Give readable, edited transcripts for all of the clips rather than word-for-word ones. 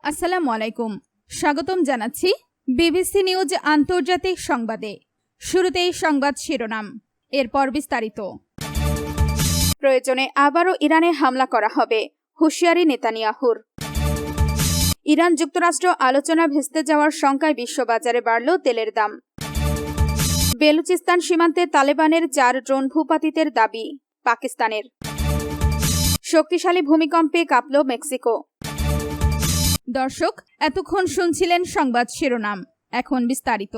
আসসালামু আলাইকুম। স্বাগতম জানাচ্ছি বিবিসি নিউজ আন্তর্জাতিক সংবাদে। শুরুতেই সংবাদ শিরোনাম, এরপর বিস্তারিত। প্রয়োজনে আবারও ইরানে হামলা করা হবে, হুঁশিয়ারি নেতানিয়াহুর। ইরান যুক্তরাষ্ট্র আলোচনা ভেস্তে যাওয়ার শঙ্কায় বিশ্ববাজারে বাড়ল তেলের দাম। বেলুচিস্তান সীমান্তে তালেবানের 4 ড্রোন ভূপাতিতের দাবি পাকিস্তানের। শক্তিশালী ভূমিকম্পে কাঁপল মেক্সিকো। দর্শক, এতক্ষণ শুনছিলেন সংবাদ শিরোনাম, এখন বিস্তারিত।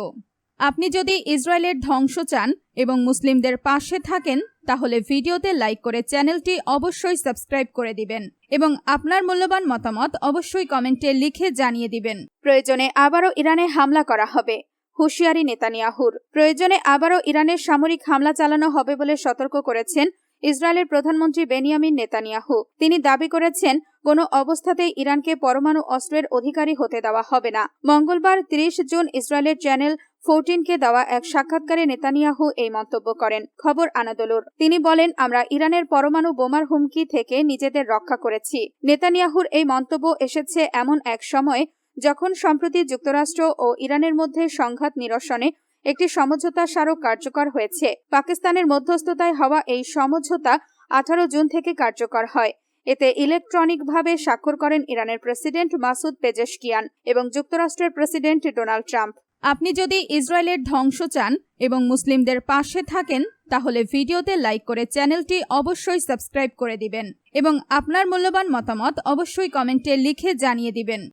আপনি যদি ইসরায়েলের ধ্বংস চান এবং মুসলিমদের পাশে থাকেন, তাহলে ভিডিওতে লাইক করে চ্যানেলটি অবশ্যই সাবস্ক্রাইব করে দিবেন এবং আপনার মূল্যবান মতামত অবশ্যই কমেন্টে লিখে জানিয়ে দিবেন। প্রয়োজনে আবারও ইরানে হামলা করা হবে, হুঁশিয়ারি নেতানিয়াহুর। প্রয়োজনে আবারও ইরানের সামরিক হামলা চালানো হবে বলে সতর্ক করেছেন ইসরায়েলের প্রধানমন্ত্রী বেনিয়ামিন নেতানিয়াহু। তিনি দাবি করেছেন, কোনো অবস্থাতেই ইরানকে পরমাণু অস্ত্রের অধিকারী হতে দেওয়া হবে না। মঙ্গলবার 30 জুন ইসরায়েলের চ্যানেল 14কে দেওয়া এক সাক্ষাৎকারে নেতানিয়াহু এই মন্তব্য করেন। খবর আনাদোলুর। তিনি বলেন, আমরা ইরানের পরমাণু বোমার হুমকি থেকে নিজেদের রক্ষা করেছি। নেতানিয়াহুর এই মন্তব্য এসেছে এমন এক সময় যখন সম্প্রতি যুক্তরাষ্ট্র ও ইরানের মধ্যে সংঘাত নিরসনে একটি সমঝোতা স্মারক কার্যকর হয়েছে। পাকিস্তানের মধ্যস্থতায় হওয়া এই সমঝোতা 18 জুন থেকে কার্যকর হয়। এতে ইলেকট্রনিকভাবে স্বাক্ষর করেন ইরানের প্রেসিডেন্ট মাসুদ পেজেশকিয়ান এবং যুক্তরাষ্ট্রের প্রেসিডেন্ট ডোনাল্ড ট্রাম্প। আপনি যদি ইসরায়েলের ধ্বংস চান এবং মুসলিমদের পাশে থাকেন, তাহলে ভিডিওতে লাইক করে চ্যানেলটি অবশ্যই সাবস্ক্রাইব করে দিবেন এবং আপনার মূল্যবান মতামত অবশ্যই কমেন্টে লিখে জানিয়ে দিবেন।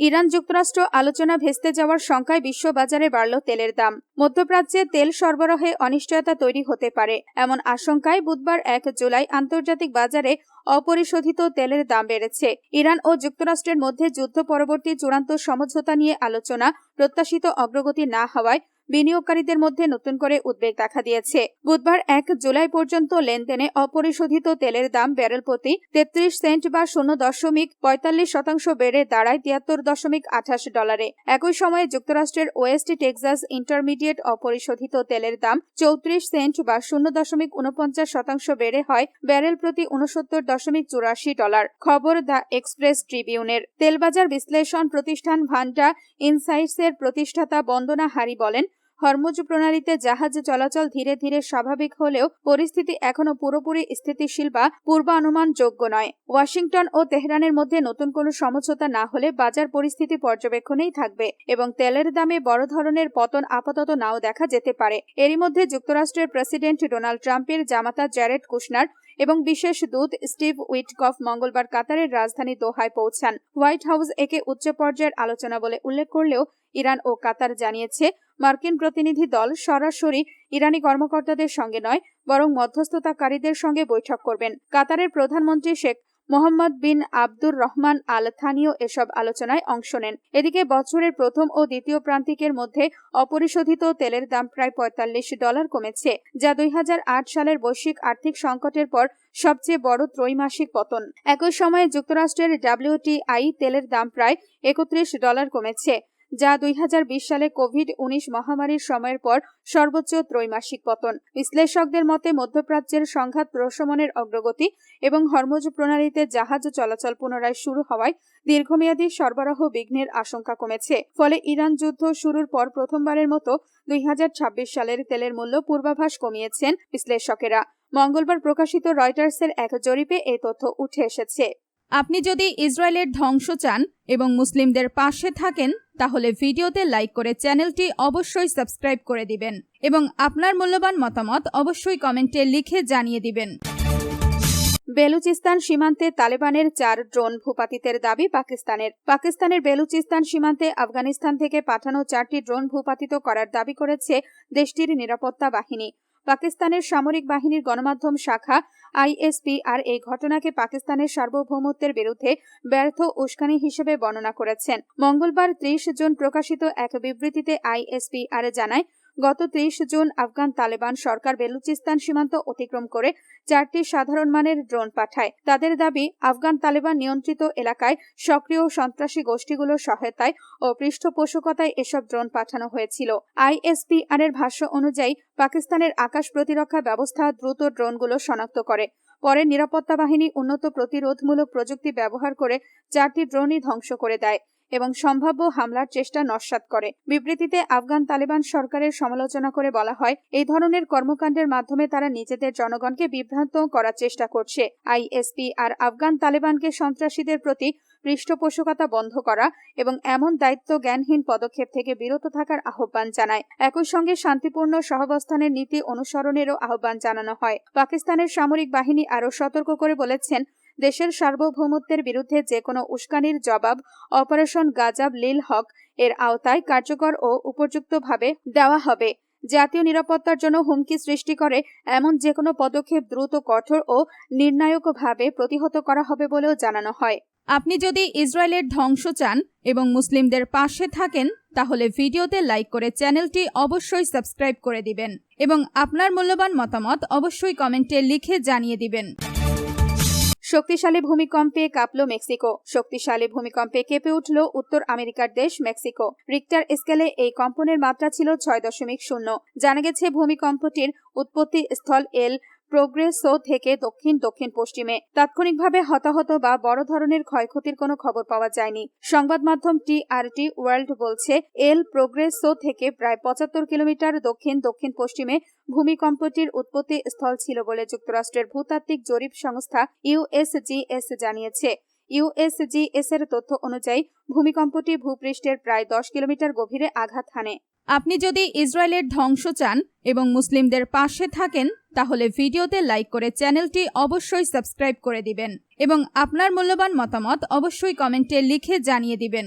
ইরান যুক্তরাষ্ট্র আলোচনা ভেস্তে যাওয়ার শঙ্কায় বিশ্ববাজারে বাড়ল তেলের দাম। মধ্যপ্রাচ্যে তেল সরবরাহে অনিশ্চয়তা তৈরি হতে পারে, এমন আশঙ্কায় বুধবার 1 জুলাই আন্তর্জাতিক বাজারে অপরিশোধিত তেলের দাম বেড়েছে। ইরান ও যুক্তরাষ্ট্রের মধ্যে যুদ্ধ পরবর্তী চূড়ান্ত সমঝোতা নিয়ে আলোচনা প্রত্যাশিত অগ্রগতি না হওয়ায় বিনিয়োগকারীদের মধ্যে নতুন করে উদ্বেগ দেখা দিয়েছে। বুধবার 1 জুলাই পর্যন্ত লেনদেনে অপরিশোধিত তেলের দাম ব্যারেল প্রতি 33 সেন্ট বা 0.45% বেড়ে দাঁড়ায় $73.28। একই সময়ে যুক্তরাষ্ট্রের ওয়েস্ট টেক্সাস ইন্টারমিডিয়েট অপরিশোধিত তেলের দাম 34 সেন্ট বা 0.49% বেড়ে হয় ব্যারেল প্রতি $69.84। খবর দ্য এক্সপ্রেস ট্রিবিউনের। তেলবাজার বিশ্লেষণ প্রতিষ্ঠান ভান্ডা ইনসাইটসের প্রতিষ্ঠাতা বন্দনা হারি বলেন, হরমুজ প্রণালীতে জাহাজ চলাচল ধীরে ধীরে স্বাভাবিক হলেও পরিস্থিতি এখনো পুরোপুরি স্থিতিশীল বা পূর্বানুমানযোগ্য নয়। ওয়াশিংটন ও তেহরানের মধ্যে নতুন কোনো সমঝোতা না হলে বাজার পরিস্থিতি পর্যবেক্ষণেই থাকবে এবং তেলের দামে বড় ধরনের পতন আপাতত নাও দেখা যেতে পারে। এরই মধ্যে যুক্তরাষ্ট্রের প্রেসিডেন্ট ডোনাল্ড ট্রাম্পের জামাতা জ্যারেড কুশনার এবং বিশেষ দূত স্টিভ উইটকফ মঙ্গলবার কাতারের রাজধানী দোহায় পৌঁছান। হোয়াইট হাউস একে উচ্চ পর্যায়ের আলোচনা বলে উল্লেখ করলেও ইরান ও কাতার জানিয়েছে, মার্কিন প্রতিনিধি দল সরাসরি ইরানি কর্মকর্তাদের সঙ্গে নয়, বরং মধ্যস্থতাকারীদের সঙ্গে বৈঠক করবেন। কাতারের প্রধানমন্ত্রী শেখ মোহাম্মদ বিন আব্দুর রহমান আল থানিও এসব আলোচনায় অংশ নেন। এদিকে বছরের প্রথম ও দ্বিতীয় প্রান্তিকের মধ্যে অপরিশোধিত তেলের দাম প্রায় $45 কমেছে, যা 2008 সালের বৈশ্বিক আর্থিক সংকটের পর সবচেয়ে বড় ত্রৈমাসিক পতন। একই সময়ে যুক্তরাষ্ট্রের WTI তেলের দাম প্রায় $31 কমেছে, যা 2020 সালে কোভিড-19 মহামারীর সময়ের পর সর্বোচ্চ ত্রৈমাসিক পতন। বিশ্লেষকদের মতে মধ্যপ্রাচ্যের সংঘাত প্রশমনের অগ্রগতি এবং হরমুজ প্রণালীতে জাহাজ চলাচল পুনরায় শুরু হওয়ায় দীর্ঘমেয়াদী সরবরাহ বিঘ্নের আশঙ্কা কমেছে। ফলে ইরান যুদ্ধ শুরুর পর প্রথমবারের মতো 2026 সালের তেলের মূল্য পূর্বাভাস কমিয়েছেন বিশ্লেষকেরা। মঙ্গলবার প্রকাশিত রয়টার্সের এক জরিপে এই তথ্য উঠে এসেছে। আপনি যদি ইসরায়েলের ধ্বংস চান এবং মুসলিমদের পাশে থাকেন, তাহলে ভিডিওতে লাইক করে চ্যানেলটি অবশ্যই সাবস্ক্রাইব করে দিবেন এবং আপনার মূল্যবান মতামত অবশ্যই কমেন্টে লিখে জানিয়ে দিবেন। বেলুচিস্তান সীমান্তে তালেবানের 4 ড্রোন ভূপাতিতের দাবি পাকিস্তানের। পাকিস্তানের বেলুচিস্তান সীমান্তে আফগানিস্তান থেকে পাঠানো 4টি ড্রোন ভূপাতিত করার দাবি করেছে দেশটির নিরাপত্তা বাহিনী। পাকিস্তানের সামরিক বাহিনীর গণমাধ্যম শাখা ISPR এই ঘটনাকে পাকিস্তানের সার্বভৌমত্বের বিরুদ্ধে ব্যর্থ উস্কানি হিসেবে বর্ণনা করেছেন। মঙ্গলবার 30 জুন প্রকাশিত এক বিবৃতিতে ISPR জানায়, গত 30 জুন আফগান তালেবান সরকার বেলুচিস্তান সীমান্ত অতিক্রম করে 4টি সাধারণ মানের ড্রোন পাঠায়। তাদের দাবি, আফগান তালেবান নিয়ন্ত্রিত এলাকায় সক্রিয় সন্ত্রাসী গোষ্ঠীগুলোর সহায়তায় ও পৃষ্ঠপোষকতায় এসব ড্রোন পাঠানো হয়েছিল। ISPR এর ভাষ্য অনুযায়ী পাকিস্তানের আকাশ প্রতিরক্ষা ব্যবস্থা দ্রুত ড্রোনগুলো শনাক্ত করে। পরে নিরাপত্তা বাহিনী উন্নত প্রতিরোধমূলক প্রযুক্তি ব্যবহার করে 4টি ড্রোনই ধ্বংস করে দেয় এবং সম্ভাব্য হামলার চেষ্টা নস্যাৎ করে। বিবৃতিতে আফগান তালেবান সরকারের সমালোচনা করে বলা হয়, এই ধরনের কর্মকাণ্ডের মাধ্যমে তারা নিজেদের জনগণকে বিভ্রান্ত করার চেষ্টা করছে। আইএসপি আর আফগান তালেবানকে সন্ত্রাসীদের প্রতি পৃষ্ঠপোষকতা বন্ধ করা এবং এমন দায়িত্ব জ্ঞানহীন পদক্ষেপ থেকে বিরত থাকার আহ্বান জানায়। একই সঙ্গে শান্তিপূর্ণ সহাবস্থানের নীতি অনুসরণেরও আহ্বান জানানো হয়। পাকিস্তানের সামরিক বাহিনী আরও সতর্ক করে বলেছেন, দেশের সার্বভৌমত্বের বিরুদ্ধে যে কোনো উস্কানির জবাব অপারেশন গাজাব লিল হক এর আওতায় কার্যকর ও উপযুক্তভাবে দেওয়া হবে। জাতীয় নিরাপত্তার জন্য হুমকি সৃষ্টি করে এমন যে কোনো পদক্ষেপ দ্রুত, কঠোর ও নির্ণায়কভাবে প্রতিহত করা হবে বলেও জানানো হয়। আপনি যদি ইসরায়েলের ধ্বংস চান এবং মুসলিমদের পাশে থাকেন, তাহলে ভিডিওতে লাইক করে চ্যানেলটি অবশ্যই সাবস্ক্রাইব করে দিবেন এবং আপনার মূল্যবান মতামত অবশ্যই কমেন্টে লিখে জানিয়ে দিবেন। শক্তিশালী ভূমিকম্পে কাঁপল মেক্সিকো। শক্তিশালী ভূমিকম্পে কেঁপে উঠল উত্তর আমেরিকার দেশ মেক্সিকো। রিক্টার স্কেলে এই কম্পনের মাত্রা ছিল 6.0। জানা গেছে, ভূমিকম্পটির উৎপত্তি স্থল এল প্রোগ্রেসো থেকে দক্ষিণ দক্ষিণ পশ্চিমে। তাৎক্ষণিকভাবে হতাহত বা বড় ধরনের ক্ষয়ক্ষতির কোনো খবর পাওয়া যায়নি। সংবাদ মাধ্যম টিআরটি ওয়ার্ল্ড বলছে, এল প্রোগ্রেসো থেকে প্রায় 75 কিলোমিটার দক্ষিণ দক্ষিণ পশ্চিমে ভূমিকম্পটির উৎপত্তি স্থল ছিল বলে যুক্তরাষ্ট্রের ভূতাত্ত্বিক জরিপ সংস্থা ইউএসজিএস জানিয়েছে। ইউএসজিএস এর তথ্য অনুযায়ী ভূমিকম্পটি ভূপৃষ্ঠের প্রায় 10 কিলোমিটার গভীরে আঘাত হানে। আপনি যদি ইসরায়েলের ধ্বংস চান এবং মুসলিমদের পাশে থাকেন, তাহলে ভিডিওতে লাইক করে চ্যানেলটি অবশ্যই সাবস্ক্রাইব করে দিবেন এবং আপনার মূল্যবান মতামত অবশ্যই কমেন্টে লিখে জানিয়ে দিবেন।